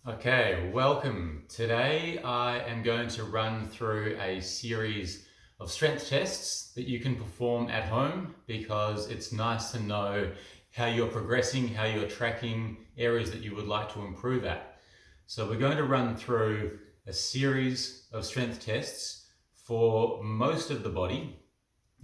Okay, welcome. Today I am going to run through a series of strength tests that you can perform at home because it's nice to know how you're progressing, how you're tracking areas that you would like to improve at. So we're going to run through a series of strength tests for most of the body,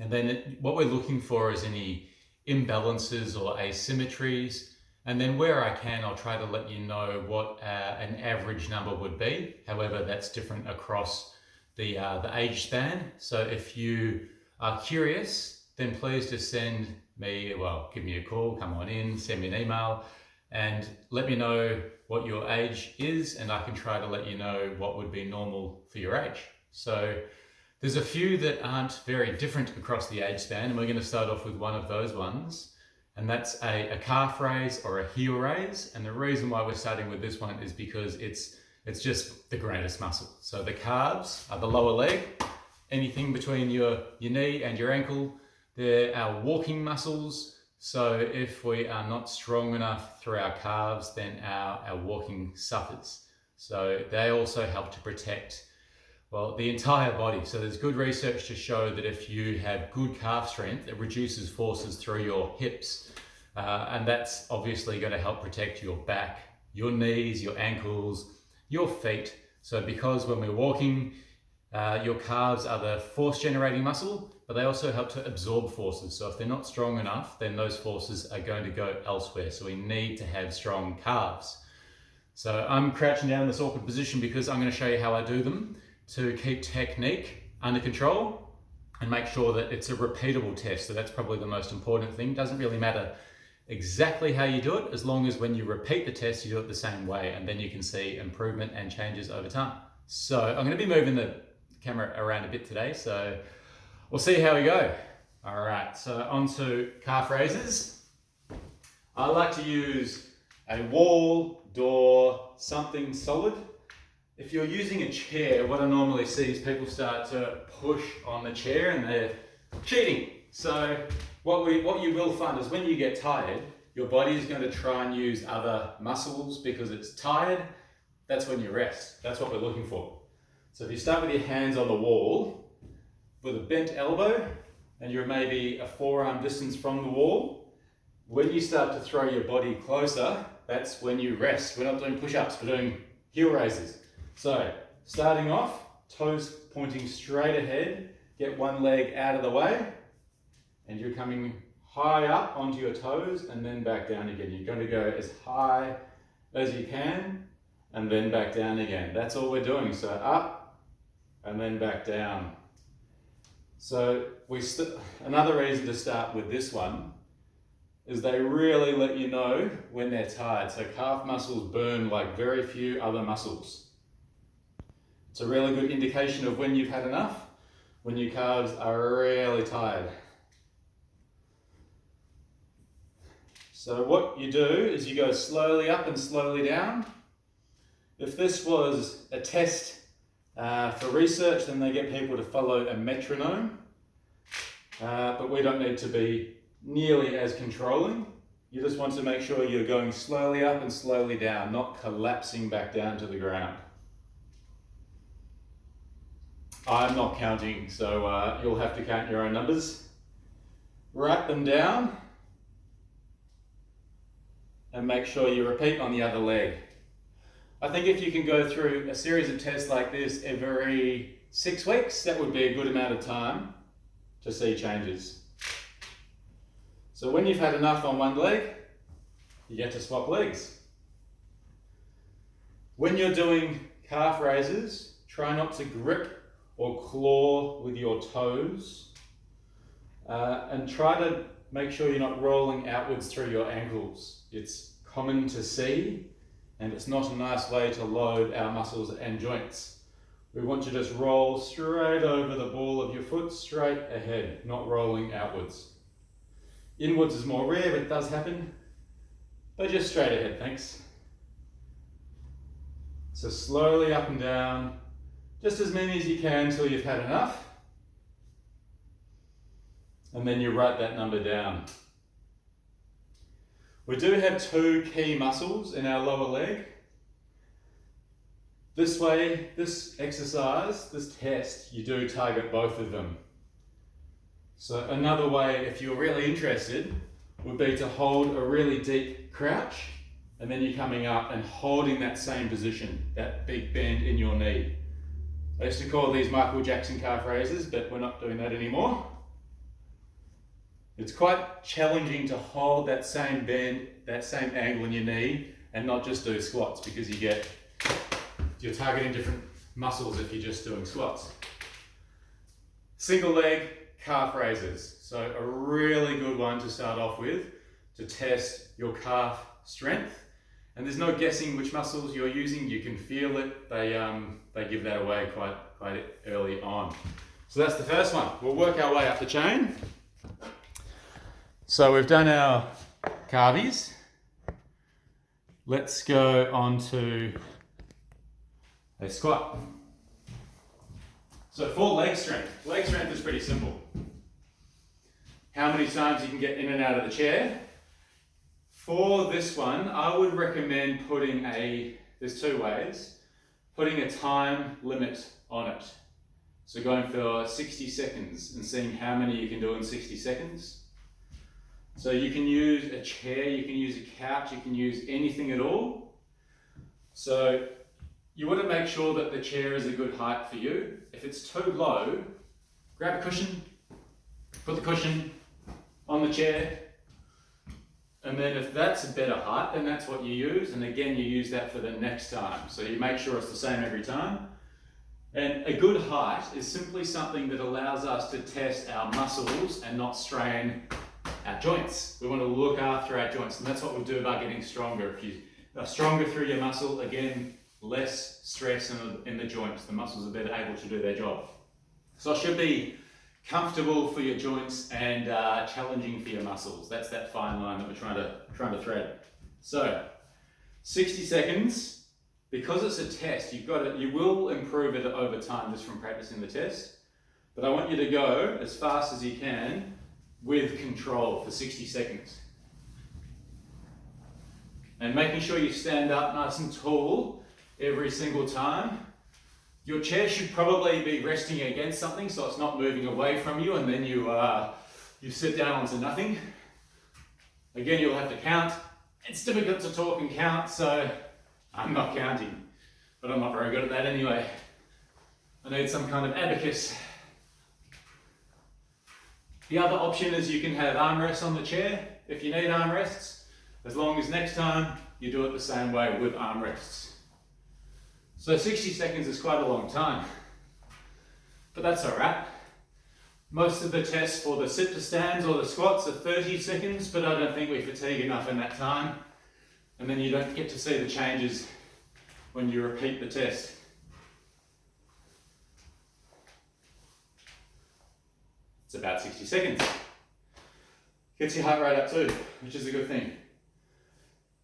and then what we're looking for is any imbalances or asymmetries. And then where I can, I'll try to let you know what an average number would be. However, that's different across the age span. So if you are curious, then please just give me a call, come on in, send me an email, and let me know what your age is, and I can try to let you know what would be normal for your age. So there's a few that aren't very different across the age span, and we're going to start off with one of those ones. And that's a calf raise or a heel raise. And the reason why we're starting with this one is because it's just the greatest muscle. So the calves are the lower leg, anything between your knee and your ankle, they're our walking muscles. So if we are not strong enough through our calves, then our walking suffers. So they also help to protect the entire body. So there's good research to show that if you have good calf strength, it reduces forces through your hips. And that's obviously going to help protect your back, your knees, your ankles, your feet. So because when we're walking, your calves are the force generating muscle, but they also help to absorb forces. So if they're not strong enough, then those forces are going to go elsewhere. So we need to have strong calves. So I'm crouching down in this awkward position because I'm going to show you how I do them to keep technique under control and make sure that it's a repeatable test. So that's probably the most important thing. It doesn't really matter exactly how you do it, as long as when you repeat the test, you do it the same way, and then you can see improvement and changes over time. So I'm going to be moving the camera around a bit today, so we'll see how we go. All right, so on to calf raises. I like to use a wall, door, something solid. If you're using a chair, what I normally see is people start to push on the chair and they're cheating. So what you will find is when you get tired, your body is going to try and use other muscles because it's tired. That's when you rest. That's what we're looking for. So if you start with your hands on the wall with a bent elbow and you're maybe a forearm distance from the wall, when you start to throw your body closer, that's when you rest. We're not doing push-ups, we're doing heel raises. So, starting off, toes pointing straight ahead, get one leg out of the way, and you're coming high up onto your toes and then back down again. You're going to go as high as you can and then back down again. That's all we're doing. So up and then back down. So another reason to start with this one is they really let you know when they're tired. So calf muscles burn like very few other muscles. It's a really good indication of when you've had enough, when your calves are really tired. So what you do is you go slowly up and slowly down. If this was a test for research, then they get people to follow a metronome, but we don't need to be nearly as controlling. You just want to make sure you're going slowly up and slowly down, not collapsing back down to the ground. I'm not counting, so you'll have to count your own numbers. Write them down and make sure you repeat on the other leg. I think if you can go through a series of tests like this every 6 weeks, that would be a good amount of time to see changes. So when you've had enough on one leg, you get to swap legs. When you're doing calf raises, try not to grip or claw with your toes, and try to make sure you're not rolling outwards through your ankles. It's common to see, and it's not a nice way to load our muscles and joints. We want to just roll straight over the ball of your foot, straight ahead, not rolling outwards. Inwards is more rare, but it does happen, but just straight ahead, thanks. So slowly up and down, just as many as you can until you've had enough. And then you write that number down. We do have two key muscles in our lower leg. This way, this exercise, this test, you do target both of them. So another way, if you're really interested, would be to hold a really deep crouch, and then you're coming up and holding that same position, that big bend in your knee. I used to call these Michael Jackson calf raises, but we're not doing that anymore. It's quite challenging to hold that same bend, that same angle in your knee, and not just do squats, because you're targeting different muscles if you're just doing squats. Single leg calf raises. So a really good one to start off with to test your calf strength. And there's no guessing which muscles you're using. You can feel it. They give that away quite early on. So that's the first one. We'll work our way up the chain. So we've done our calvies. Let's go on to a squat. So for leg strength is pretty simple. How many times you can get in and out of the chair. For this one, I would recommend there's two ways, putting a time limit on it. So going for 60 seconds and seeing how many you can do in 60 seconds. So you can use a chair, you can use a couch, you can use anything at all. So you want to make sure that the chair is a good height for you. If it's too low, grab a cushion, put the cushion on the chair, and then if that's a better height, then that's what you use. And again, you use that for the next time. So you make sure it's the same every time. And a good height is simply something that allows us to test our muscles and not strain our joints. We want to look after our joints, and that's what we'll do by getting stronger. If you are stronger through your muscle, again, less stress in the joints. The muscles are better able to do their job. So it should be comfortable for your joints and challenging for your muscles. That's that fine line that we're trying to thread. So 60 seconds, because it's a test, you will improve it over time just from practicing the test. But I want you to go as fast as you can with control for 60 seconds. And making sure you stand up nice and tall every single time. Your chair should probably be resting against something so it's not moving away from you, and then you sit down onto nothing. Again, you'll have to count. It's difficult to talk and count, so I'm not counting, but I'm not very good at that anyway. I need some kind of abacus. The other option is you can have armrests on the chair if you need armrests, as long as next time you do it the same way with armrests. So 60 seconds is quite a long time, but that's all right. Most of the tests for the sit to stands or the squats are 30 seconds, but I don't think we fatigue enough in that time. And then you don't get to see the changes when you repeat the test. It's about 60 seconds. Gets your heart rate up too, which is a good thing.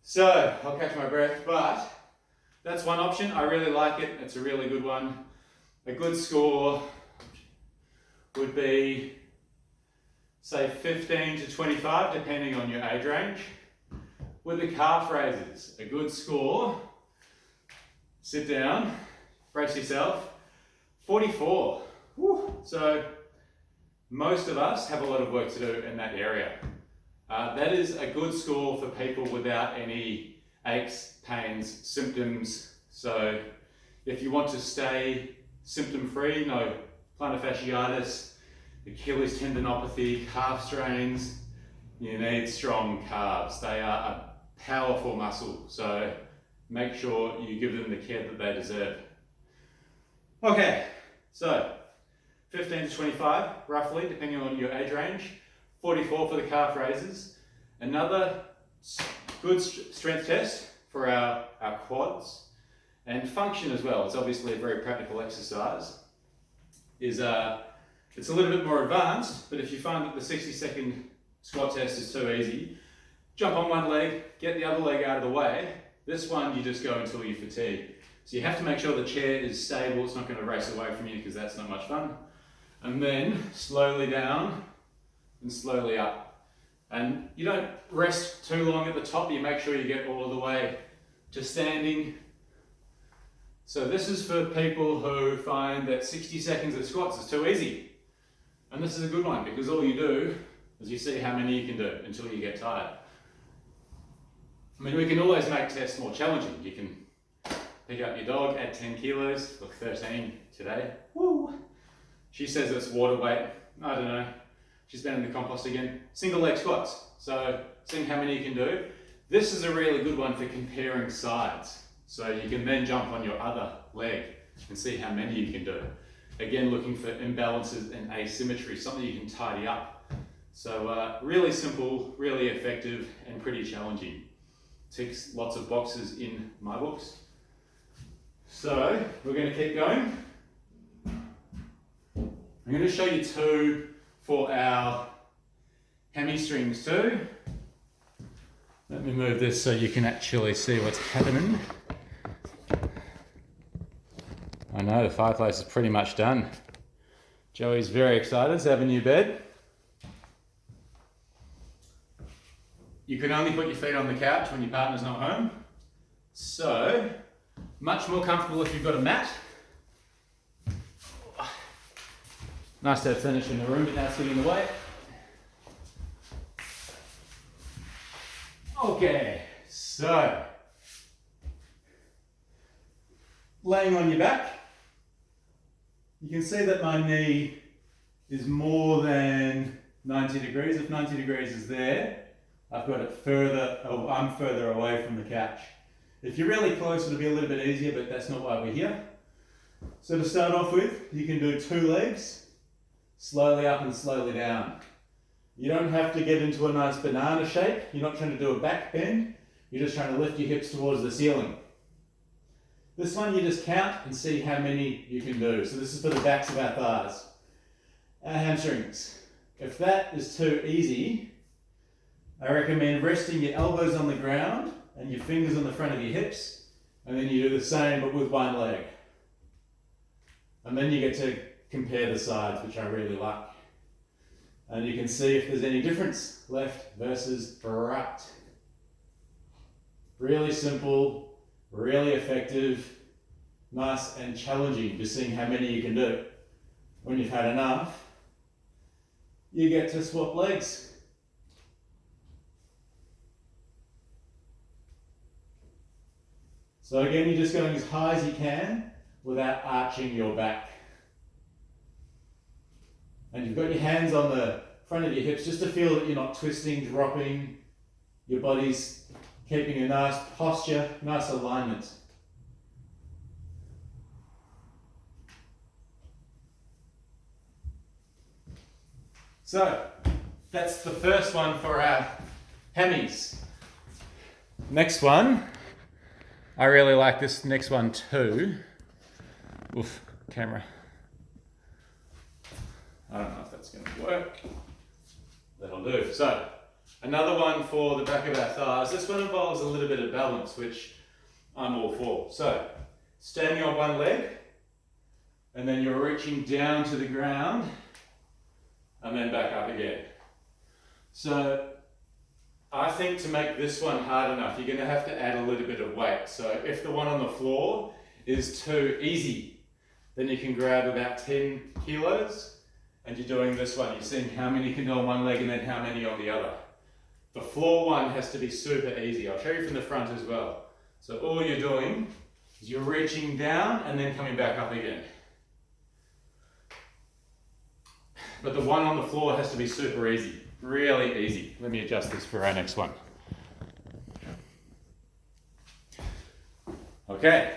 So I'll catch my breath, but that's one option. I really like it. It's a really good one. A good score would be, say, 15 to 25, depending on your age range. With the calf raises, a good score, sit down, brace yourself, 44. Woo. So most of us have a lot of work to do in that area. That is a good score for people without any aches, pains, symptoms. So if you want to stay symptom-free, no plantar fasciitis, Achilles tendinopathy, calf strains, you need strong calves. They are a powerful muscle, so make sure you give them the care that they deserve. Okay, so 15 to 25, roughly, depending on your age range. 44 for the calf raises. Another good strength test for our quads and function as well. It's obviously a very practical exercise. It's a little bit more advanced, but if you find that the 60-second squat test is too easy, jump on one leg, get the other leg out of the way. This one you just go until you fatigue. So you have to make sure the chair is stable. It's not going to race away from you because that's not much fun. And then slowly down and slowly up. And you don't rest too long at the top. You make sure you get all the way to standing. So this is for people who find that 60 seconds of squats is too easy. And this is a good one because all you do is you see how many you can do until you get tired. I mean, we can always make tests more challenging. You can pick up your dog, add 10 kilos, or 13 today. Woo! She says it's water weight. I don't know. She's been in the compost again. Single leg squats. So seeing how many you can do. This is a really good one for comparing sides. So you can then jump on your other leg and see how many you can do. Again, looking for imbalances and asymmetry, something you can tidy up. So really simple, really effective, and pretty challenging. Ticks lots of boxes in my books. So we're going to keep going. I'm going to show you two for our hamstrings too. Let me move this so you can actually see what's happening. I know the fireplace is pretty much done. Joey's very excited to have a new bed. You can only put your feet on the couch when your partner's not home. So, much more comfortable if you've got a mat. Nice to have furniture in the room, but now it's getting in the way. Okay, so laying on your back, you can see that my knee is more than 90 degrees. If 90 degrees is there, I've got it further, I'm further away from the couch. If you're really close, it'll be a little bit easier, but that's not why we're here. So to start off with, you can do two legs, slowly up and slowly down. You don't have to get into a nice banana shape. You're not trying to do a back bend. You're just trying to lift your hips towards the ceiling. This one you just count and see how many you can do. So this is for the backs of our thighs. Our hamstrings. If that is too easy, I recommend resting your elbows on the ground and your fingers on the front of your hips, and then you do the same but with one leg. And then you get to compare the sides, which I really like. And you can see if there's any difference, left versus right. Really simple, really effective, nice and challenging, just seeing how many you can do. When you've had enough, you get to swap legs. So again, you're just going as high as you can without arching your back. And you've got your hands on the front of your hips just to feel that you're not twisting, dropping. Your body's keeping a nice posture, nice alignment. So, that's the first one for our hammies. Next one, I really like this next one too. Oof, camera. I don't know if that's going to work. That'll do. So, another one for the back of our thighs. This one involves a little bit of balance, which I'm all for. So, standing on one leg, and then you're reaching down to the ground, and then back up again. So, I think to make this one hard enough, you're going to have to add a little bit of weight. So, if the one on the floor is too easy, then you can grab about 10 kilos. And you're doing this one, you're seeing how many you can do on one leg and then how many on the other. The floor one has to be super easy. I'll show you from the front as well. So all you're doing is you're reaching down and then coming back up again. But the one on the floor has to be super easy, really easy. Let me adjust this for our next one. Okay.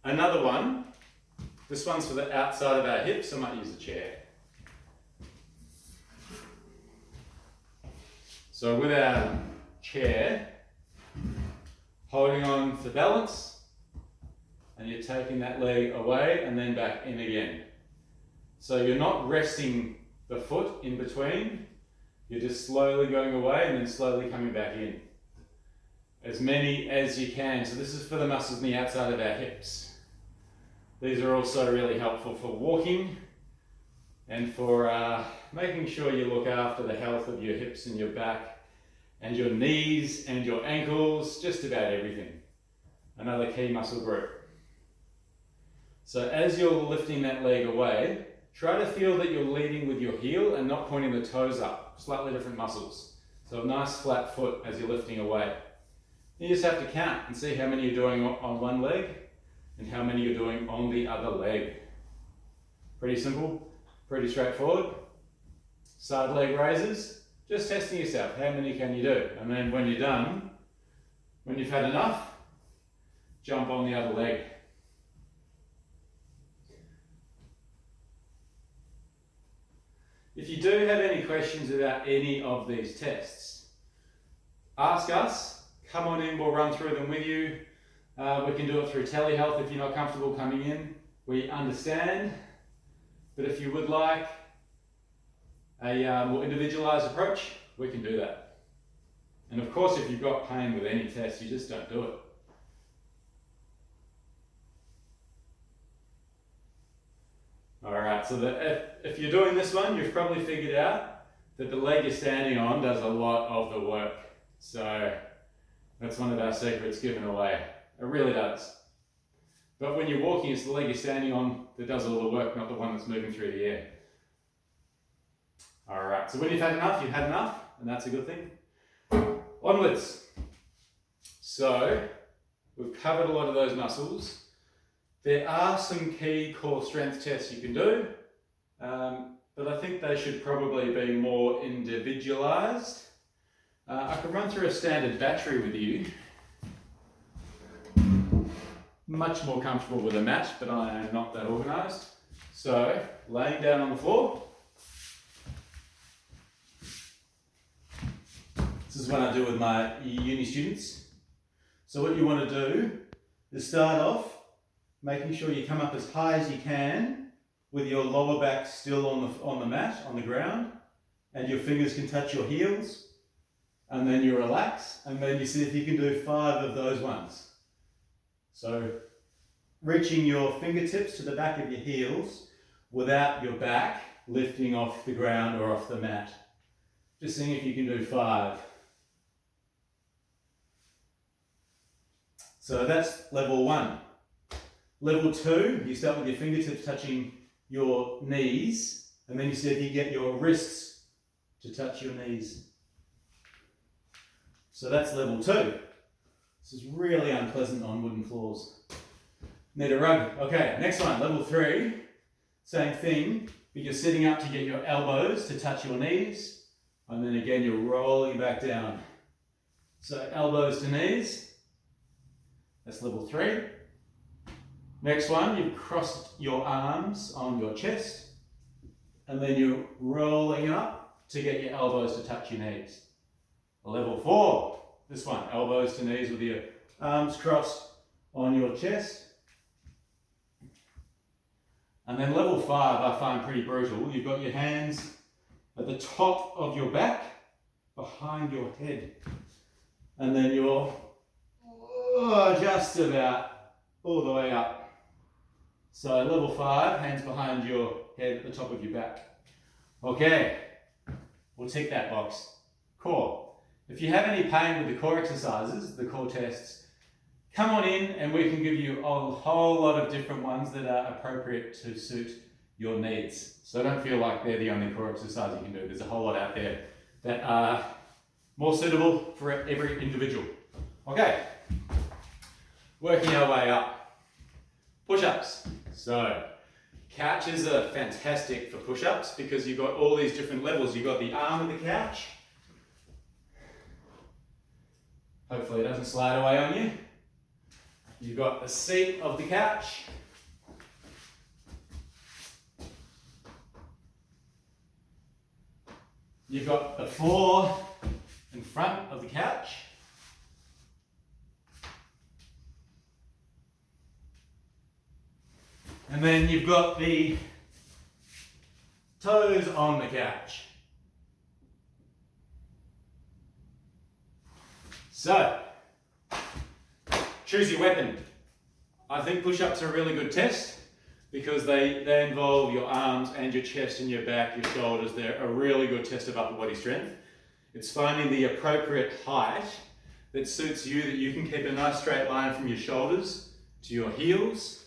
Another one. This one's for the outside of our hips. I might use a chair. So with our chair, holding on for balance, and you're taking that leg away and then back in again. So you're not resting the foot in between, you're just slowly going away and then slowly coming back in. As many as you can. So this is for the muscles on the outside of our hips. These are also really helpful for walking and for making sure you look after the health of your hips and your back and your knees and your ankles, just about everything. another key muscle group. So as you're lifting that leg away, try to feel that you're leading with your heel and not pointing the toes up, slightly different muscles. So a nice flat foot as you're lifting away. You just have to count and see how many you're doing on one leg and how many you're doing on the other leg. Pretty simple, pretty straightforward. Side leg raises, just testing yourself, how many can you do? And then when you're done, when you've had enough, jump on the other leg. If you do have any questions about any of these tests, ask us, come on in, we'll run through them with you. We can do it through telehealth if you're not comfortable coming in. We understand, but if you would like a more individualised approach, we can do that. And of course, if you've got pain with any test, you just don't do it. Alright, so if you're doing this one, you've probably figured out that the leg you're standing on does a lot of the work. So that's one of our secrets given away. It really does. But when you're walking, it's the leg you're standing on that does all the work, not the one that's moving through the air. Alright, so when you've had enough, and that's a good thing. Onwards. So we've covered a lot of those muscles. There are some key core strength tests you can do, but I think they should probably be more individualised. I can run through a standard battery with you. Much more comfortable with a mat, but I am not that organised. So, laying down on the floor. This is what I do with my uni students. So what you want to do is start off making sure you come up as high as you can with your lower back still on the mat, on the ground, and your fingers can touch your heels, and then you relax, and then you see if you can do 5 of those ones. So reaching your fingertips to the back of your heels without your back lifting off the ground or off the mat. Just seeing if you can do 5. So that's level 1. Level 2, you start with your fingertips touching your knees, and then you see if you get your wrists to touch your knees. So that's level 2. This is really unpleasant on wooden floors. Need a rug. Okay, next one, level 3. Same thing, but you're sitting up to get your elbows to touch your knees, and then again you're rolling back down. So elbows to knees, that's level 3. Next one, you've crossed your arms on your chest, and then you're rolling up to get your elbows to touch your knees. Level 4, this one, elbows to knees with your arms crossed on your chest. And then level 5 I find pretty brutal. You've got your hands at the top of your back, behind your head. And then you're just about all the way up. So level 5, hands behind your head at the top of your back. Okay, we'll tick that box. Core. If you have any pain with the core exercises, the core tests, come on in and we can give you a whole lot of different ones that are appropriate to suit your needs. So don't feel like they're the only core exercise you can do. There's a whole lot out there that are more suitable for every individual. Okay, working our way up. Push-ups. So, couches are fantastic for push-ups because you've got all these different levels. You've got the arm of the couch. Hopefully it doesn't slide away on you. You've got the seat of the couch. You've got the floor in front of the couch. And then you've got the toes on the couch. So, choose your weapon. I think push-ups are a really good test because they involve your arms and your chest and your back, your shoulders. They're a really good test of upper body strength. It's finding the appropriate height that suits you, that you can keep a nice straight line from your shoulders to your heels.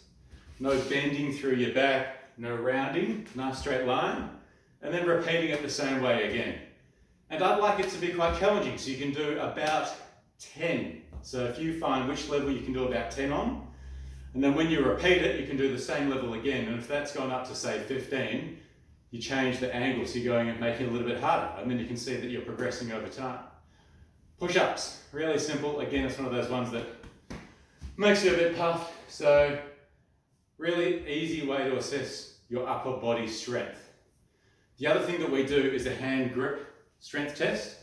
No bending through your back, no rounding, nice straight line. And then repeating it the same way again. And I'd like it to be quite challenging, so you can do about 10. So if you find which level you can do about 10 on, and then when you repeat it, you can do the same level again. And if that's gone up to say 15, you change the angle, so you're going and making it a little bit harder. And then you can see that you're progressing over time. Push-ups, really simple. Again, it's one of those ones that makes you a bit puffed. So really easy way to assess your upper body strength. The other thing that we do is a hand grip strength test.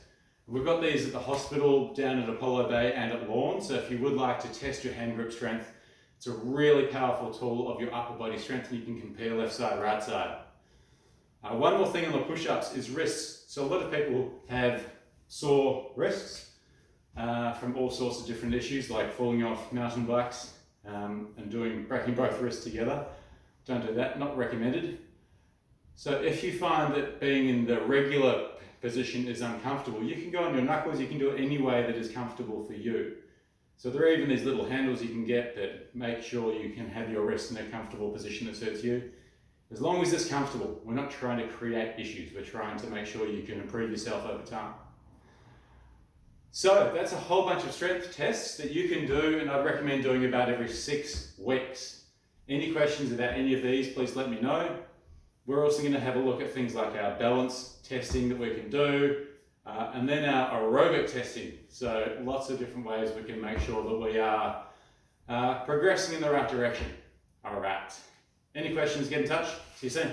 We've got these at the hospital, down at Apollo Bay and at Lawn. So if you would like to test your hand grip strength, it's a really powerful tool of your upper body strength, and you can compare left side, right side. One more thing on the push-ups is wrists. So a lot of people have sore wrists from all sorts of different issues, like falling off mountain bikes and breaking both wrists together. Don't do that, not recommended. So if you find that being in the regular position is uncomfortable, you can go on your knuckles, you can do it any way that is comfortable for you. So there are even these little handles you can get that make sure you can have your wrist in a comfortable position that suits you. As long as it's comfortable, we're not trying to create issues, we're trying to make sure you can improve yourself over time. So that's a whole bunch of strength tests that you can do, and I'd recommend doing about every 6 weeks. Any questions about any of these, please let me know. We're also going to have a look at things like our balance testing that we can do, and then our aerobic testing. So lots of different ways we can make sure that we are progressing in the right direction. All right. Any questions, get in touch. See you soon.